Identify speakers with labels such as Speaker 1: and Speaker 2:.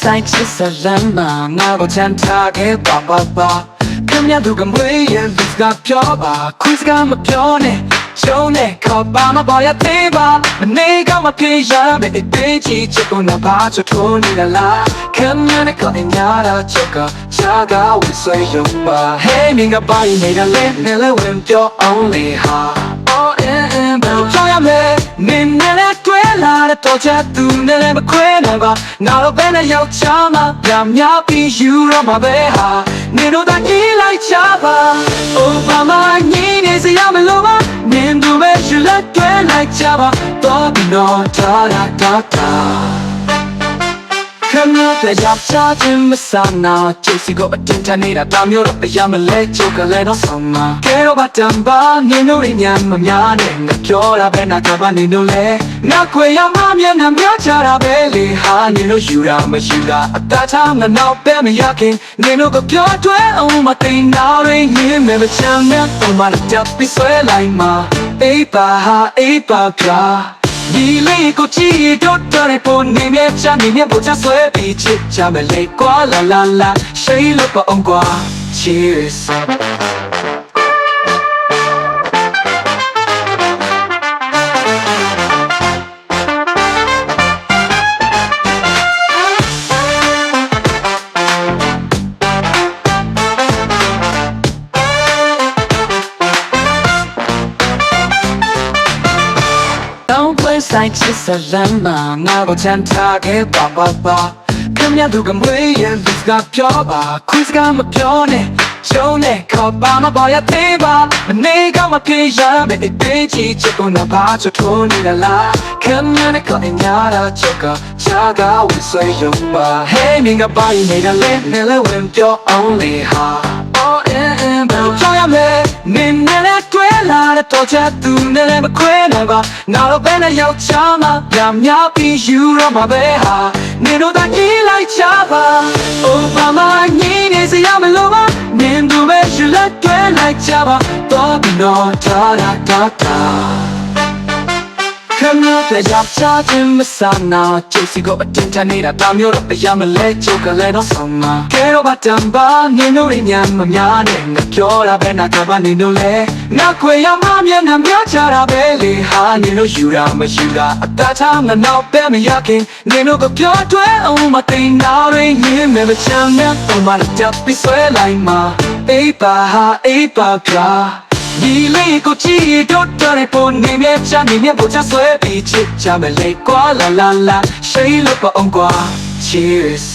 Speaker 1: ဆိုင်ချစ်စလမ်းမှာငါကိုချမ်းသာခဲ့ပါခင်ဗျားတို့ကမွေးရင်ဒီကပြောပါခွေးစကားမပြောနဲ့ရှုံးနဲ့ခေါ်ပါမပေါ်ရသေးပါမနေကမပြေရမယ်အသေးကြီးချစ်ကိုနာပါချထိုးနေတာလားခင်ဗျားနဲ့ကိုအညာတာချက်ကချာကဝဆွေရုံပါ Hey မင်းကပါရင်နေတာလဲနဲ့လဲဝင်ပြော only ဟာ Oh and ဘယ်လိုပြောရမလဲမင်းနဲ့တွေ့လာတဲ့တော့ချသူနဲ့မခွဲနိုင်ပါနောက်တော့ဘယ်နဲ့ရောက်ချမှာညများပြီးယူတော့မှာပဲဟာနေတော့တိုင်းလိုက်ချပါ Oh mama ညီနေစရာမလိုပါမင်းတို့ပဲရှလက်တွေ့လိုက်ချပါတော့ပြီးတော့တာခမတဲ့ကြောင့်ချခြင်းမဆန်နာချစ်စီကိုအတင်းတနေတာတာမျိုးတော့အရာမလဲချိုးကလေးတော့ဆောင်မှာကဲတော့ဘာတမ်းပါနေလို့ညံမများနဲ့ငါပြောတာပဲနာကပါနေလို့လေငါခွေရမမျက်နှာများချတာပဲလေဟာနေလို့ယူတာမရှိတာအတားထားငါနောက်ပဲမရခင်နေလို့ကပြောတွဲအောင်မသိနာရင်းရင်းမဲ့ချမ်းမဲ့တော့မတက်ပြီးဆွဲလိုက်မှာအေးပါဟာအေးပါကဒီလေးကိုကြည့်တော့တဲ့ပုံနေမြချမ်းနေမြပေါ်ချဆွဲပြီးချစ်ချမယ်လေကွာလာရှိလို့ပေါ့အောင်ကွာ Cheersဆိုင်ချစ်စလမ်းမှာငါကိုချမ်းသာခဲ့ပါခင်ဗျားတို့ကမွေးရင်ဒီကပြောပါခွေးစကားမပြောနဲ့ရှုံးနဲ့ခေါ်ပါမပေါ်ရသေးပါမနေကမပြေရမယ်အသေးကြီးချစ်ကိုနာပါချထိုးနေတာလားခင်ဗျားနဲ့ကိုအညာတာချက်ကချာကဝဆွေရုံပါ Hey မင်းကပါရင်နေတာလဲနဲ့လဲဝင်ပြော only ဟာ Oh and ဘယ်လိုပြောရမလဲမင်းနဲ့တွေ့လာတဲ့တော့ချသူနဲ့မခွဲနိုင်ပါနောက်တော့ဘယ်နဲ့ရောက်ချမှာညများပြီးယူတော့မှာပဲဟာနေတော့တိုင်းလိုက်ချပါ Oh mama ညီနေစရာမလိုပါမင်းတို့ပဲရှလက်တွေ့လိုက်ချပါတော့ပြီးတော့တာခမတဲ့ကြောင့်ချခြင်းမဆန်နာချစ်စီကိုအတင်းတနေတာတာမျိုးတော့အရာမလဲချိုးကလေးတော့ဆောင်မှာကဲတော့ဘာတမ်းပါနေလို့ညံမများနဲ့ငါပြောတာပဲနာကပါနေလို့လေငါခွေရမမျက်နှာများချတာပဲလေဟာနေလို့ယူတာမရှိတာအတားထားငါနောက်ပဲမရခင်နေလို့ကပြောတွဲအောင်မသိနာရင်းရင်းမဲ့ချမ်းနဲ့တော့မတက်ပြီးဆွဲလိုက်မှာအေးပါဟာအေးပါကဒီလေးကိုကြည့်တော့တဲ့ပုံနေမြချမ်းနေမြပေါ်ချဆွဲပြီးချစ်ချမယ်လေကွာလာရှိလို့ပေါ့အောင်ကွာ Cheers